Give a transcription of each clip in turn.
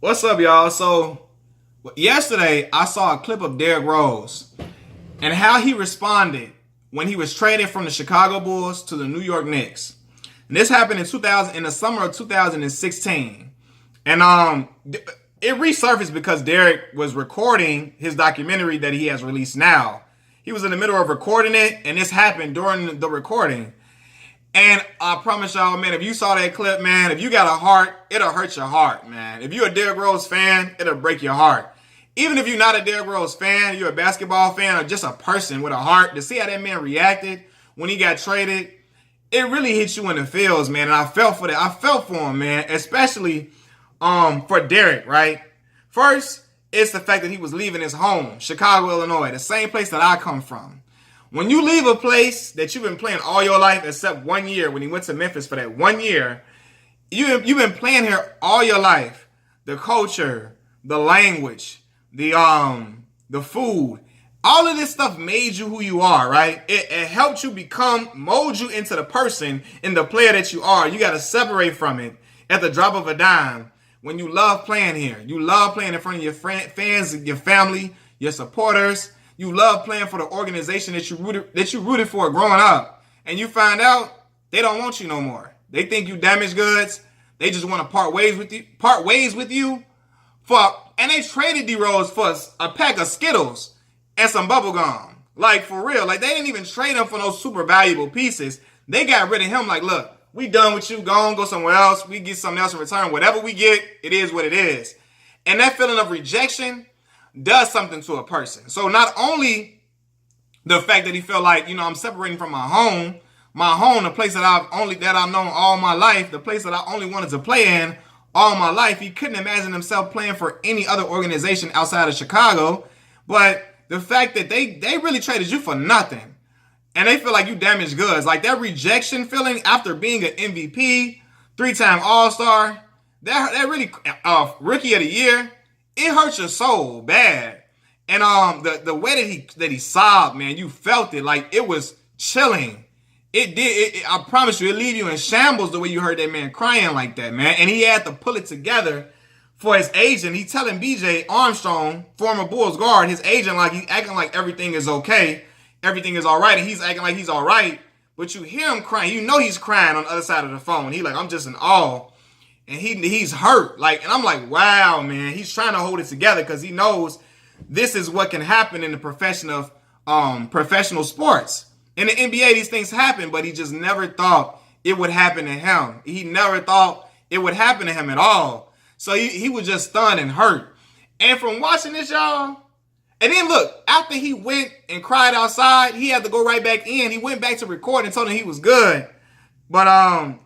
What's up, y'all? So, yesterday I saw a clip of Derrick Rose and how he responded when he was traded from the Chicago Bulls to the New York Knicks. And this happened in the summer of 2016. And it resurfaced because Derrick was recording his documentary that he has released now. He was in the middle of recording it, and this happened during the recording. And I promise y'all, man, if you saw that clip, man, if you got a heart, it'll hurt your heart, man. If you're a Derrick Rose fan, it'll break your heart. Even if you're not a Derrick Rose fan, you're a basketball fan or just a person with a heart, to see how that man reacted when he got traded, it really hit you in the feels, man. And I felt for that. I felt for him, man, especially for Derrick, right? First, it's the fact that he was leaving his home, Chicago, Illinois, the same place that I come from. When you leave a place that you've been playing all your life, except 1 year when he went to Memphis for that 1 year, you've been playing here all your life. The culture, the language, the food, all of this stuff made you who you are, right? It helped you mold you into the person and the player that you are. You got to separate from it at the drop of a dime. When you love playing here, you love playing in front of your fans, your family, your supporters. You love playing for the organization that you rooted for growing up, and you find out they don't want you no more. They think you damaged goods. They just want to part ways with you. And they traded D Rose for a pack of Skittles and some bubble gum. Like, for real. Like, they didn't even trade him for those super valuable pieces. They got rid of him like, look, we done with you. Go somewhere else. We get something else in return. Whatever we get, it is what it is. And that feeling of rejection does something to a person. So not only the fact that he felt like, I'm separating from my home, the place that I've known all my life, the place that I only wanted to play in all my life, he couldn't imagine himself playing for any other organization outside of Chicago. But the fact that they really traded you for nothing, and they feel like you damaged goods, like that rejection feeling after being an MVP, 3-time All-Star, that really Rookie of the Year. It hurts your soul bad. And the way that he sobbed, man, you felt it. Like, it was chilling. It did. I promise you, it leave you in shambles the way you heard that man crying like that, man. And he had to pull it together for his agent. He telling BJ Armstrong, former Bulls guard, his agent, like, he's acting like everything is okay. Everything is all right. And he's acting like he's all right. But you hear him crying. You know he's crying on the other side of the phone. He like, I'm just in awe. And he's hurt. Like, and I'm like, wow, man. He's trying to hold it together because he knows this is what can happen in the profession of professional sports. In the NBA, these things happen, but he just never thought it would happen to him. He never thought it would happen to him at all. So he was just stunned and hurt. And from watching this, y'all, and then look, after he went and cried outside, he had to go right back in. He went back to record and told him he was good. But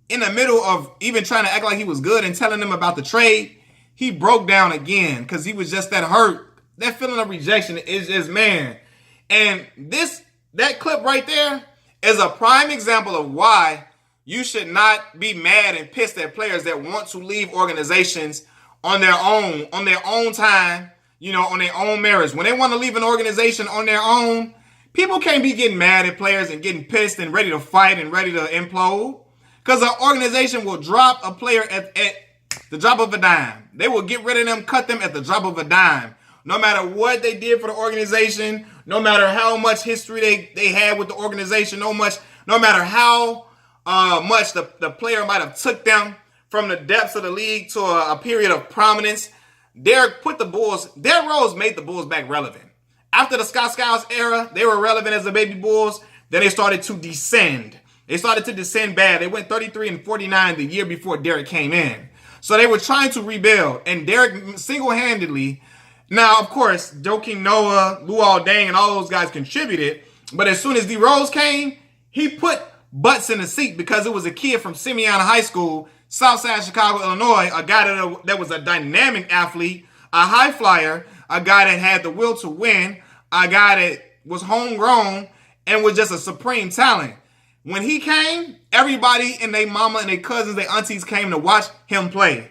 in the middle of even trying to act like he was good and telling them about the trade, he broke down again because he was just that hurt. That feeling of rejection is just, man. And that clip right there is a prime example of why you should not be mad and pissed at players that want to leave organizations on their own time, on their own merits. When they want to leave an organization on their own, people can't be getting mad at players and getting pissed and ready to fight and ready to implode. Because an organization will drop a player at the drop of a dime. They will get rid of them, cut them at the drop of a dime. No matter what they did for the organization, no matter how much history they had with the organization, no matter how much the player might have took them from the depths of the league to a period of prominence, Derrick Rose made the Bulls back relevant. After the Scott Skiles era, they were relevant as the baby Bulls. Then they started to descend. They started to descend bad. They went 33-49 the year before Derrick came in. So they were trying to rebuild. And Derrick single-handedly, now, of course, Joakim Noah, Luol Deng, and all those guys contributed. But as soon as D Rose came, he put butts in the seat because it was a kid from Simeon High School, Southside Chicago, Illinois, a guy that was a dynamic athlete, a high flyer, a guy that had the will to win, a guy that was homegrown and was just a supreme talent. When he came, everybody and their mama and their cousins, their aunties came to watch him play.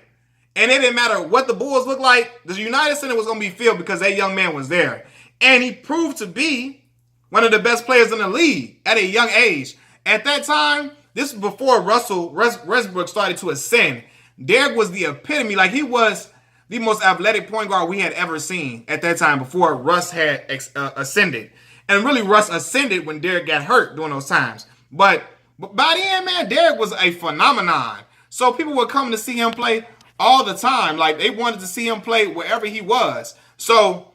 And it didn't matter what the Bulls looked like. The United Center was going to be filled because that young man was there. And he proved to be one of the best players in the league at a young age. At that time, this was before Russell Westbrook started to ascend. Derrick was the epitome. Like, he was the most athletic point guard we had ever seen at that time before Russ had ascended. And really, Russ ascended when Derrick got hurt during those times. But by the end, man, Derrick was a phenomenon. So people would come to see him play all the time. Like, they wanted to see him play wherever he was. So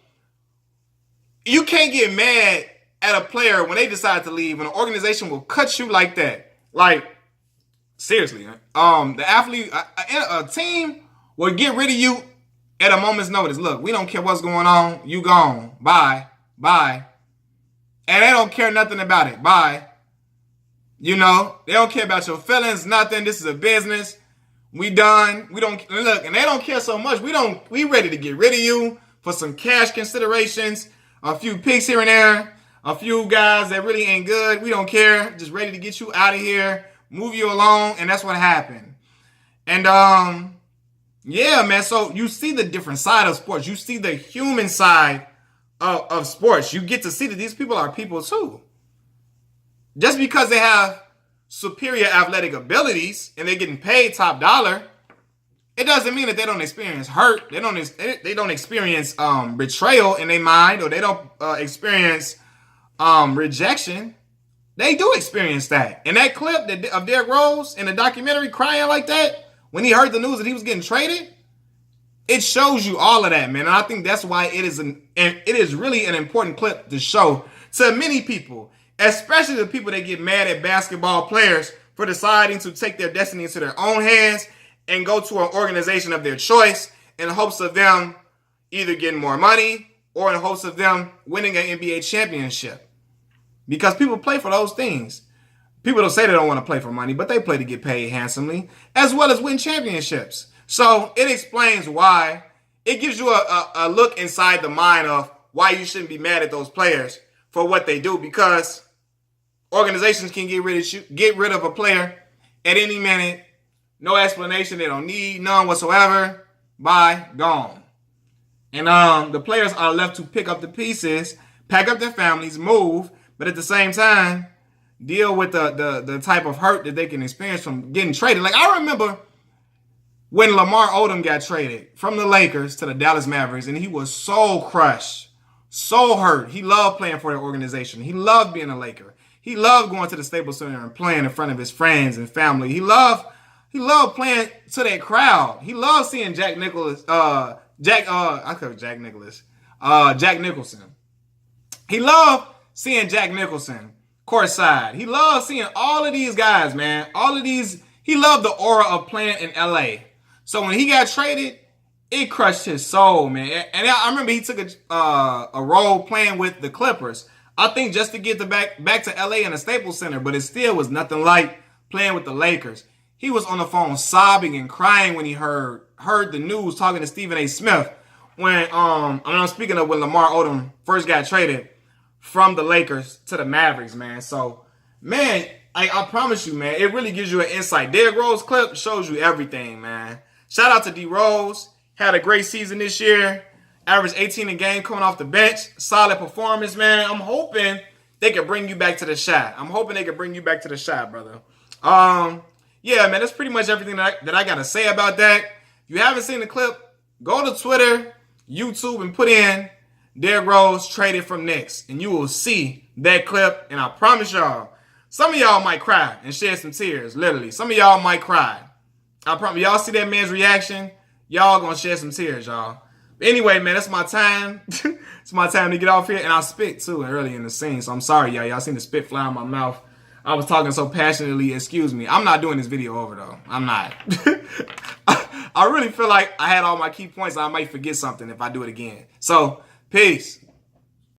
you can't get mad at a player when they decide to leave, and an organization will cut you like that. Like, seriously, the athlete, a team will get rid of you at a moment's notice. Look, we don't care what's going on. You gone. Bye. Bye. And they don't care nothing about it. Bye. You know, they don't care about your feelings, nothing. This is a business. We done. We don't look, and they don't care so much. We ready to get rid of you for some cash considerations, a few picks here and there, a few guys that really ain't good. We don't care. Just ready to get you out of here, move you along, and that's what happened. And yeah, man. So you see the different side of sports. You see the human side of sports. You get to see that these people are people too. Just because they have superior athletic abilities and they're getting paid top dollar, it doesn't mean that they don't experience hurt. They don't experience betrayal in their mind, or they don't experience rejection. They do experience that. And that clip of Derrick Rose in the documentary crying like that when he heard the news that he was getting traded, it shows you all of that, man. And I think that's why it is really an important clip to show to many people, especially the people that get mad at basketball players for deciding to take their destiny into their own hands and go to an organization of their choice in hopes of them either getting more money or in hopes of them winning an NBA championship. Because people play for those things. People don't say they don't want to play for money, but they play to get paid handsomely, as well as win championships. So it explains why. It gives you a look inside the mind of why you shouldn't be mad at those players for what they do, because organizations can get rid of a player at any minute. No explanation. They don't need none whatsoever. Bye. Gone. And the players are left to pick up the pieces, pack up their families, move, but at the same time, deal with the type of hurt that they can experience from getting traded. Like, I remember when Lamar Odom got traded from the Lakers to the Dallas Mavericks, and he was so crushed, so hurt. He loved playing for the organization. He loved being a Laker. He loved going to the Staples Center and playing in front of his friends and family. He loved playing to that crowd. He loved seeing Jack Nicholson. He loved seeing Jack Nicholson courtside. He loved seeing all of these guys, man. He loved the aura of playing in LA. So when he got traded, it crushed his soul, man. And I remember he took a role playing with the Clippers. I think just to get back to LA in the Staples Center, but it still was nothing like playing with the Lakers. He was on the phone sobbing and crying when he heard the news, talking to Stephen A. Smith when I'm speaking of when Lamar Odom first got traded from the Lakers to the Mavericks, man. So, man, I promise you, man, it really gives you an insight. Derrick Rose clip shows you everything, man. Shout out to D Rose. Had a great season this year. Averaged 18 a game coming off the bench. Solid performance, man. I'm hoping they can bring you back to the shot. Brother. Yeah, man, that's pretty much everything that I got to say about that. If you haven't seen the clip, go to Twitter, YouTube, and put in Derrick Rose traded from Knicks, and you will see that clip. And I promise y'all, some of y'all might cry and shed some tears, literally. Some of y'all might cry. I promise y'all see that man's reaction, y'all gonna shed some tears, y'all. But anyway, man, that's my time. It's my time to get off here, and I spit too early in the scene, so I'm sorry, y'all. Y'all seen the spit fly in my mouth. I was talking so passionately, excuse me. I'm not doing this video over, though. I'm not. I really feel like I had all my key points. I might forget something if I do it again. So, peace.